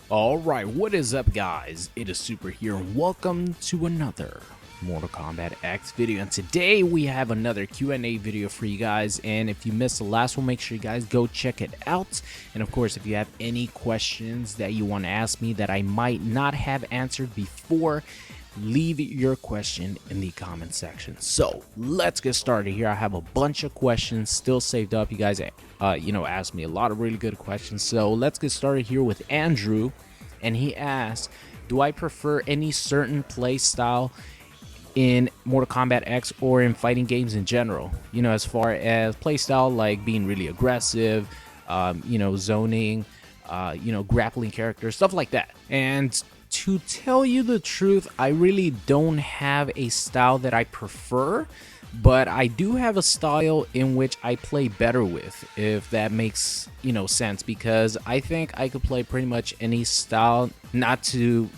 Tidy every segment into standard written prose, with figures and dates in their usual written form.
Alright, what is up guys? It is Super here and welcome to another Mortal Kombat X video. And today we have another Q&A video for you guys, and if you missed the last one, make sure you guys go check it out. And of course, if you have any questions that you want to ask me that I might not have answered before, leave your question in the comment section. So let's get started here. I have a bunch of questions still saved up. You guys asked me a lot of really good questions, so let's get started here with Andrew. And he asked, do I prefer any certain play style in Mortal Kombat X or in fighting games in general? As far as play style, like being really aggressive, zoning, grappling characters, stuff like that. And to tell you the truth, I really don't have a style that I prefer, but I do have a style in which I play better with, if that makes sense, because I think I could play pretty much any style, not to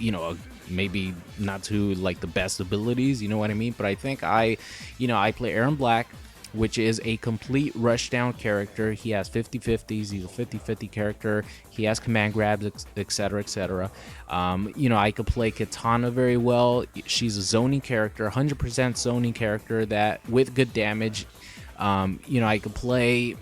maybe not to like the best abilities, you know what I mean, but I think I play Aaron Black, which is a complete rushdown character. He has 50-50s. He's a 50-50 character. He has command grabs, etc., etc. I could play Kitana very well. She's a zoning character, 100% zoning character that with good damage. I could play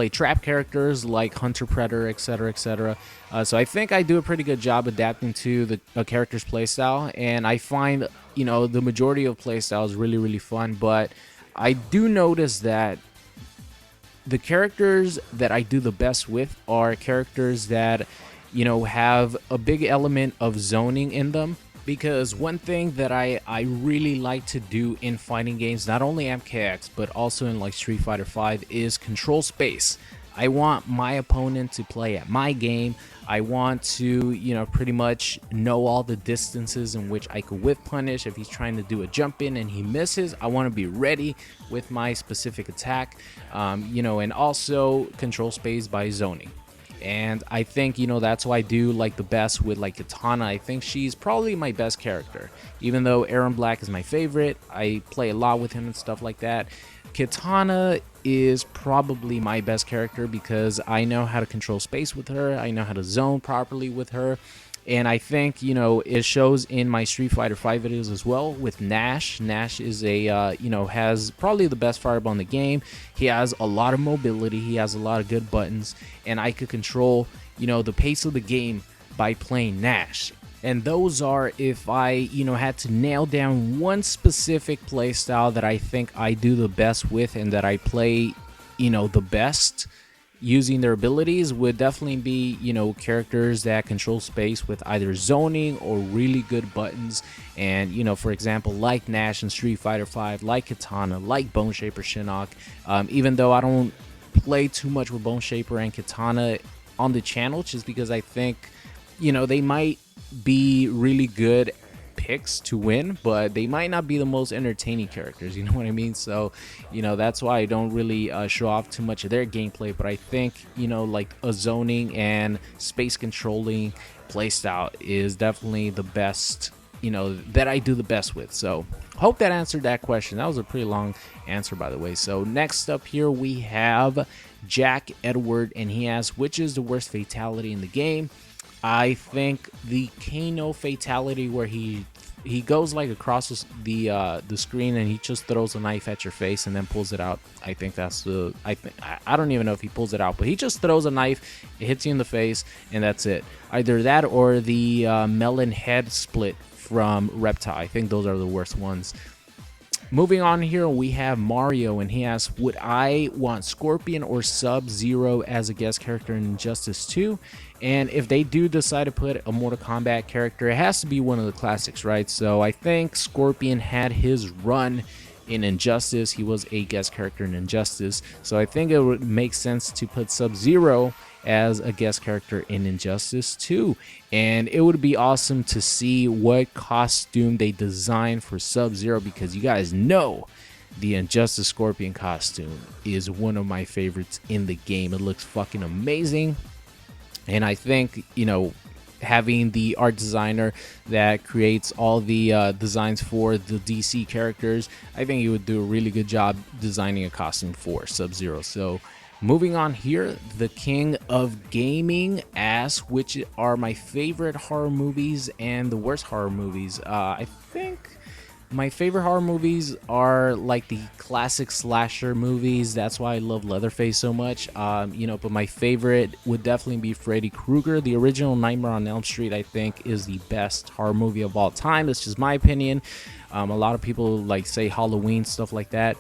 trap characters like Hunter, Predator, etc., etc. So I think I do a pretty good job adapting to the character's playstyle, and I find the majority of playstyle is really, really fun. But I do notice that the characters that I do the best with are characters that have a big element of zoning in them. Because one thing that I really like to do in fighting games, not only MKX but also in like Street Fighter 5, is control space. I want my opponent to play at my game. I want to pretty much know all the distances in which I could whiff punish. If he's trying to do a jump in and he misses, I want to be ready with my specific attack. And also control space by zoning. And I think that's why I do like the best with like Kitana. I think she's probably my best character, even though Aaron Black is my favorite. I play a lot with him and stuff like that. Kitana is probably my best character because I know how to control space with her. I know how to zone properly with her. And I think, it shows in my Street Fighter 5 videos as well with Nash. Nash is a, has probably the best fireball in the game. He has a lot of mobility. He has a lot of good buttons. And I could control, the pace of the game by playing Nash. And those are, if I, had to nail down one specific play style that I think I do the best with and that I play, the best using their abilities, would definitely be characters that control space with either zoning or really good buttons. And for example, like Nash in Street Fighter 5, like Kitana, like Bone Shaper Shinnok. Even though I don't play too much with Bone Shaper and Kitana on the channel, just because I think they might be really good picks to win, but they might not be the most entertaining characters, you know what I mean? So that's why I don't really show off too much of their gameplay. But I think like a zoning and space controlling playstyle is definitely the best that I do the best with. So hope that answered that question. That was a pretty long answer, by the way. So next up here we have Jack Edward, and he asks, which is the worst fatality in the game? I think the Kano fatality, where he goes like across the screen and he just throws a knife at your face and then pulls it out. I think that's I don't even know if he pulls it out, but he just throws a knife, it hits you in the face, and that's it. Either that or the melon head split from Reptile. I think those are the worst ones. Moving on here, we have Mario, and he asks, would I want Scorpion or Sub-Zero as a guest character in Injustice 2? And if they do decide to put a Mortal Kombat character, it has to be one of the classics, right? So I think Scorpion had his run in Injustice. He was a guest character in Injustice. So I think it would make sense to put Sub-Zero as a guest character in Injustice 2. And it would be awesome to see what costume they design for Sub-Zero, because you guys know the Injustice Scorpion costume is one of my favorites in the game. It looks fucking amazing. And I think, having the art designer that creates all the designs for the DC characters, I think he would do a really good job designing a costume for Sub-Zero. So Moving on here, the king of gaming asks which are my favorite horror movies and the worst horror movies. I think my favorite horror movies are like the classic slasher movies. That's why I love Leatherface so much. But my favorite would definitely be Freddy Krueger. The original Nightmare on Elm Street, I think, is the best horror movie of all time. That's just my opinion. A lot of people like say Halloween, stuff like that.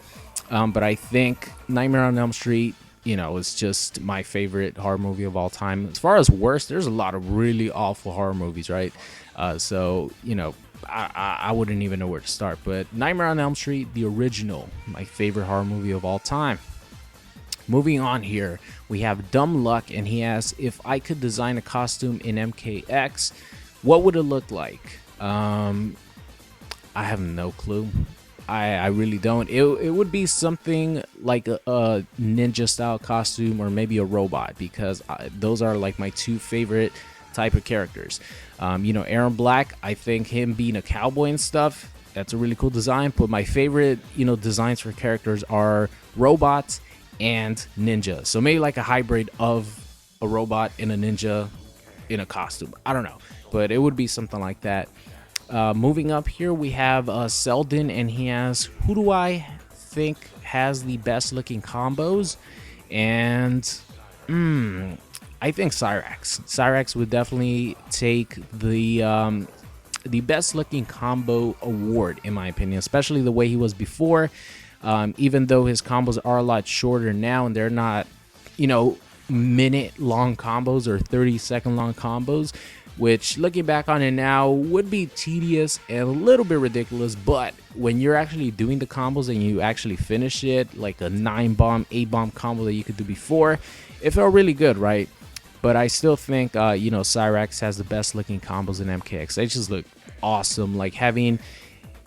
But I think Nightmare on Elm Street, it's just my favorite horror movie of all time. As far as worst, there's a lot of really awful horror movies, right? I wouldn't even know where to start. But Nightmare on Elm Street, the original, my favorite horror movie of all time. Moving on here, we have Dumb Luck, and he asks, if I could design a costume in MKX, what would it look like? I have no clue. I really don't. It would be something like a ninja style costume or maybe a robot, because those are like my two favorite type of characters. Aaron Black, I think him being a cowboy and stuff, that's a really cool design. But my favorite, designs for characters are robots and ninja. So maybe like a hybrid of a robot and a ninja in a costume. I don't know, but it would be something like that. Moving up here, we have Selden, and he asks, who do I think has the best looking combos? And I think Cyrax. Cyrax would definitely take the best looking combo award, in my opinion, especially the way he was before. Even though his combos are a lot shorter now, and they're not, minute long combos or 30-second long combos, which looking back on it now would be tedious and a little bit ridiculous. But when you're actually doing the combos and you actually finish it, like a 9-bomb, 8-bomb combo that you could do before, it felt really good, right? But I still think, Cyrax has the best looking combos in MKX. They just look awesome. Like having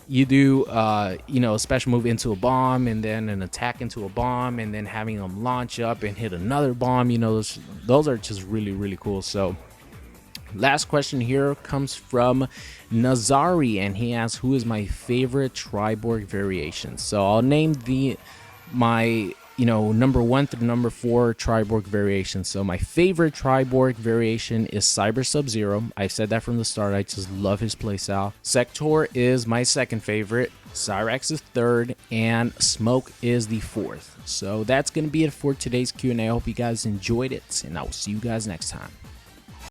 you do, a special move into a bomb and then an attack into a bomb and then having them launch up and hit another bomb, those are just really, really cool. So last question here comes from Nazari, and he asks, who is my favorite Triborg variation? So I'll name my number 1 through number 4 Triborg variations. So my favorite Triborg variation is Cyber Sub-Zero. I said that from the start. I just love his playstyle. Sector is my second favorite. Cyrax is third, and Smoke is the fourth. So that's going to be it for today's Q&A. I hope you guys enjoyed it, and I will see you guys next time.